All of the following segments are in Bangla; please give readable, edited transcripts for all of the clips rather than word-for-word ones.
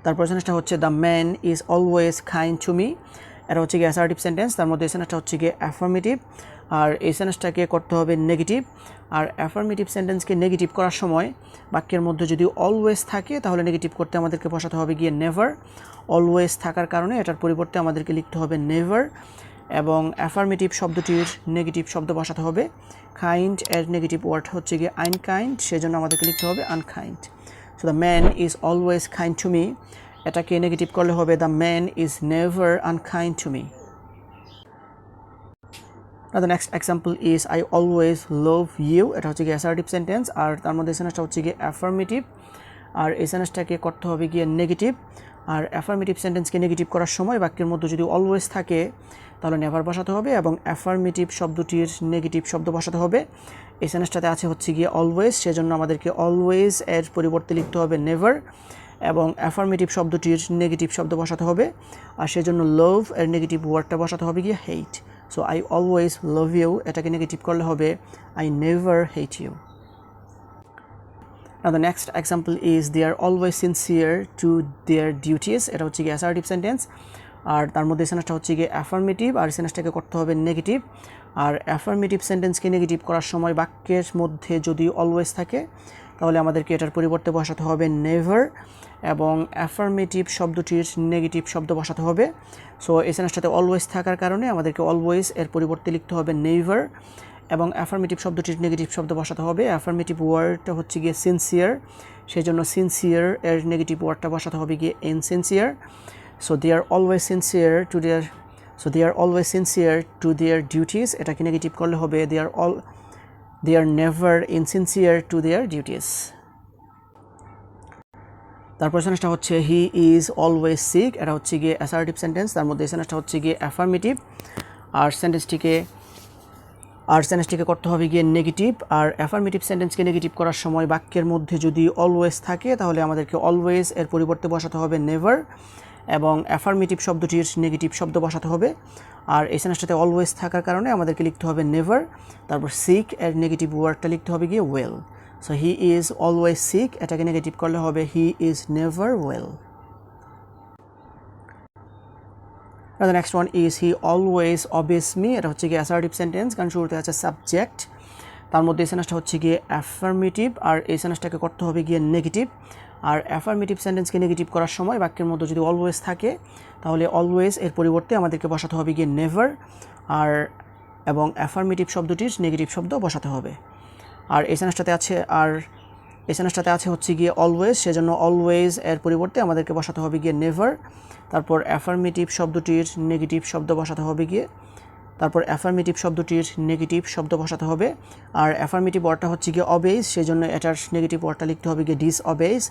তারপর সেন্টেন্সটা হচ্ছে the man is always kind to me, এটা হচ্ছে গিয়ে অ্যাসার্টিভ সেন্টেন্স। তার মধ্যে এই সেন্টেন্সটা হচ্ছে গিয়ে অ্যাফার্মেটিভ, আর এই সেন্টেন্সটাকে করতে হবে নেগেটিভ। আর অ্যাফার্মেটিভ সেন্টেন্সকে নেগেটিভ করার সময় বাক্যের মধ্যে যদি অলওয়েজ থাকে তাহলে নেগেটিভ করতে আমাদেরকে বসাতে হবে গিয়ে নেভার। অলওয়েজ থাকার কারণে এটার পরিবর্তে আমাদেরকে লিখতে হবে নেভার, এবং অ্যাফার্মেটিভ শব্দটির নেগেটিভ শব্দ বসাতে হবে। কাইন্ড এর নেগেটিভ ওয়ার্ড হচ্ছে গিয়ে আনকাইন্ড, সেজন্য আমাদেরকে লিখতে হবে unkind. So the man is always kind to me, এটাকে নেগেটিভ করলে হবে the man is never unkind to me. Now the next example is I always love you, এটা হচ্ছে গিয়ে অ্যাসার্টিভ সেন্টেন্স, আর তার মধ্যে সেন্টেন্সটা হচ্ছে গিয়ে অ্যাফার্মেটিভ, আর এই সেন্টেন্সটাকে করতে হবে গিয়ে নেগেটিভ। আর অ্যাফার্মেটিভ সেন্টেন্সকে নেগেটিভ করার সময় বাক্যের মধ্যে যদি অলওয়েজ থাকে তাহলে নেভার বসাতে হবে, এবং অ্যাফার্মেটিভ শব্দটির নেগেটিভ শব্দ বসাতে হবে। এই সেন্টেন্সটাতে আছে হচ্ছে গিয়ে অলওয়েজ, সেজন্য আমাদেরকে অলওয়েজ এর পরিবর্তে লিখতে হবে নেভার, এবং অ্যাফার্মেটিভ শব্দটির নেগেটিভ শব্দ বসাতে হবে, আর সেজন্য লাভ এর নেগেটিভ ওয়ার্ডটা বসাতে হবে গিয়ে hate. So I always love you, এটাকে নেগেটিভ করলে হবে I never hate you. Now the next example is they are always sincere to their duties, এটা হচ্ছে গিয়ে অ্যাসার্টিভ সেন্টেন্স, আর তার মধ্যে সেন্টেন্সটা হচ্ছে গিয়ে অ্যাফার্মেটিভ, আর সেন্টেন্সটাকে করতে হবে নেগেটিভ। আর অ্যাফার্মেটিভ সেন্টেন্সকে নেগেটিভ করার সময় বাক্যের মধ্যে যদি অলওয়েজ থাকে তাহলে আমাদেরকে এটার পরিবর্তে বসাতে হবে নেভার, এবং অ্যাফার্মেটিভ শব্দটির নেগেটিভ শব্দ বসাতে হবে। সো এই সেন্টেন্সটাতে অলওয়েজ থাকার কারণে আমাদেরকে অলওয়েজ এর পরিবর্তে লিখতে হবে নেভার, এবং অ্যাফার্মেটিভ শব্দটির নেগেটিভ শব্দ বসাতে হবে। অ্যাফার্মেটিভ ওয়ার্ডটা হচ্ছে গিয়ে সিনসিয়ার, সেই জন্য সিনসিয়ার এর নেগেটিভ ওয়ার্ডটা বসাতে হবে গিয়ে insincere. So they are always sincere to their duties, এটাকে নেগেটিভ করলে হবে they are never insincere to their duties. তারপর সেন্টেন্সটা হচ্ছে হি ইজ অলওয়েজ সিক, এটা হচ্ছে গিয়ে অ্যাসার্টিভ সেন্টেন্স, তার মধ্যে সেন্টেন্সটা হচ্ছে গিয়ে অ্যাফার্মেটিভ, আর সেন্টেন্সটিকে করতে হবে গিয়ে নেগেটিভ। আর অ্যাফার্মেটিভ সেন্টেন্সকে নেগেটিভ করার সময় বাক্যের মধ্যে যদি অলওয়েজ থাকে তাহলে আমাদেরকে অলওয়েজ এর পরিবর্তে বসাতে হবে নেভার, এবং অ্যাফার্মেটিভ শব্দটির নেগেটিভ শব্দ বসাতে হবে। আর এই সেন্টেন্সটাতে অলওয়েজ থাকার কারণে আমাদেরকে লিখতে হবে নেভার, তারপর সিক এর নেগেটিভ ওয়ার্ডটা লিখতে হবে গিয়ে well. So he is always sick, এটাকে নেগেটিভ করলে হবে he is never well. The next one is he always obeys me, এটা হচ্ছে গিয়ে অ্যাসার্টিভ সেন্টেন্স, কারণ শুরুতে আছে সাবজেক্ট, তার মধ্যে এই সেন্টেন্সটা হচ্ছে গিয়ে অ্যাফার্মেটিভ, আর এই সেন্টেন্সটাকে করতে হবে গিয়ে নেগেটিভ। আর অ্যাফার্মেটিভ সেন্টেন্সকে নেগেটিভ করার সময় বাক্যের মধ্যে যদি অলওয়েজ থাকে তাহলে অলওয়েজ এর পরিবর্তে আমাদেরকে বসাতে হবে গিয়ে নেভার, এবং অ্যাফার্মেটিভ শব্দটির নেগেটিভ শব্দ বসাতে হবে। আর এই সেন্টেন্সটাতে আছে হচ্ছে গিয়ে অলওয়েজ, সেজন্য অলওয়েজ এর পরিবর্তে আমাদেরকে বসাতে হবে গিয়ে নেভার, তারপর অ্যাফার্মেটিভ শব্দটির নেগেটিভ শব্দ বসাতে হবে আর অ্যাফার্মেটিভ ওয়ার্ডটা হচ্ছে গিয়ে অবেইজ, সেজন্য এটার নেগেটিভ ওয়ার্ডটা লিখতে হবে গিয়ে disobeys.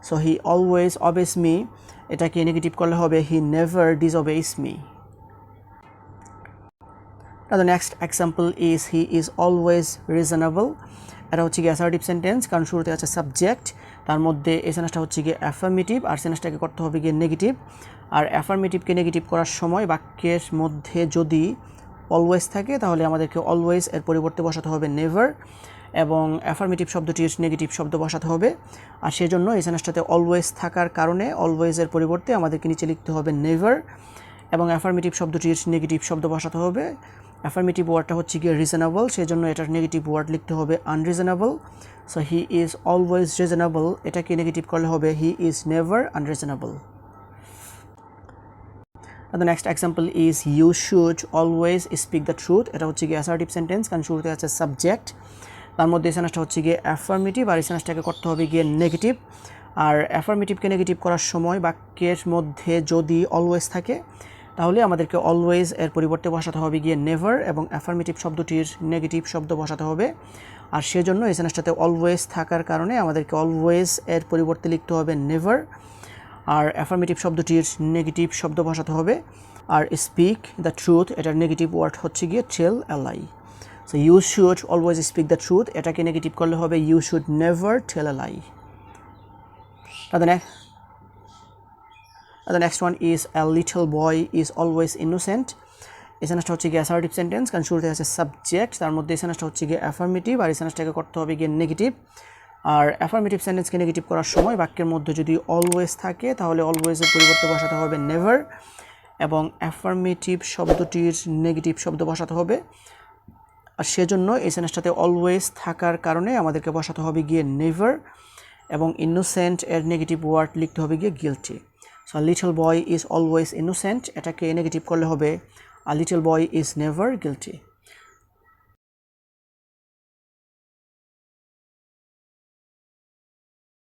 So he always obeys me, এটাকে নেগেটিভ করলে হবে he never disobeys me. The next example is he is always reasonable, এটা হচ্ছে গিয়ে অ্যাসার্টিভ সেন্টেন্স, কারণ শুরুতে আছে সাবজেক্ট, তার মধ্যে এই সেন্টেন্সটা হচ্ছে গিয়ে অ্যাফার্মেটিভ, আর সেন্টেন্সটাকে করতে হবে গিয়ে নেগেটিভ। আর অ্যাফার্মেটিভকে নেগেটিভ করার সময় বাক্যের মধ্যে যদি অলওয়েজ থাকে তাহলে আমাদেরকে অলওয়েজ এর পরিবর্তে বসাতে হবে নেভার, এবং অ্যাফার্মেটিভ শব্দটির নেগেটিভ শব্দ বসাতে হবে। আর সেজন্য এই সেন্টেন্সটাতে অলওয়েজ থাকার কারণে অলওয়েজের পরিবর্তে আমাদেরকে নিচে লিখতে হবে নেভার, এবং অ্যাফার্মেটিভ শব্দটির নেগেটিভ শব্দ বসাতে হবে। অ্যাফার্মেটিভ ওয়ার্ডটা হচ্ছে গিয়ে রিজনেবল, সেজন্য এটার নেগেটিভ ওয়ার্ড লিখতে হবে unreasonable. So he is always reasonable, এটাকে নেগেটিভ করলে হবে he is never unreasonable. The next example is you should always speak the truth, এটা হচ্ছে গিয়ে অ্যাসার্টিভ সেন্টেন্স, কারণ শুরুতে আছে সাবজেক্ট, তার মধ্যে এই সেন্টেন্সটা হচ্ছে গিয়ে অ্যাফার্মেটিভ, আর এই সেন্টেন্সটাকে করতে হবে গিয়ে নেগেটিভ। আর অ্যাফার্মেটিভকে নেগেটিভ করার সময় বাক্যের মধ্যে যদি অলওয়েজ থাকে তাহলে আমাদেরকে অলওয়েজ এর পরিবর্তে বসাতে হবে গিয়ে নেভার, এবং অ্যাফার্মেটিভ শব্দটির নেগেটিভ শব্দ বসাতে হবে। আর সেজন্য এই সেন্টেন্সটাতে অলওয়েজ থাকার কারণে আমাদেরকে অলওয়েজ এর পরিবর্তে লিখতে হবে নেভার, আর অ্যাফার্মেটিভ শব্দটির নেগেটিভ শব্দ বসাতে হবে। আর স্পিক দ্য ট্রুথ, এটার নেগেটিভ ওয়ার্ড হচ্ছে গিয়ে tell a lie. So you should always speak the truth, এটাকে নেগেটিভ করলে হবে you should never tell a lie. The next one is a little boy is always innocent, এই সেন্টেন্সটা হচ্ছে গিয়ে অ্যাসার্টিভ সেন্টেন্স, কারণ শুরুতে আছে সাবজেক্ট, তার মধ্যে এই সেন্টেন্সটা হচ্ছে গিয়ে অ্যাফার্মেটিভ, আর এই সেন্টেন্সটাকে করতে হবে গিয়ে নেগেটিভ। আর অ্যাফার্মেটিভ সেন্টেন্সকে নেগেটিভ করার সময় বাক্যের মধ্যে যদি অলওয়েজ থাকে তাহলে অলওয়েজের পরিবর্তে বসাতে হবে নেভার, এবং অ্যাফার্মেটিভ শব্দটির নেগেটিভ শব্দ বসাতে হবে। আর সেজন্য এই সেন্টেন্সটাতে অলওয়েজ থাকার কারণে আমাদেরকে বসাতে হবে গিয়ে নেভার, এবং ইনোসেন্ট এর নেগেটিভ ওয়ার্ড লিখতে হবে গিয়ে guilty. So little boy is always innocent, এটাকে নেগেটিভ করলে হবে a little boy is never guilty.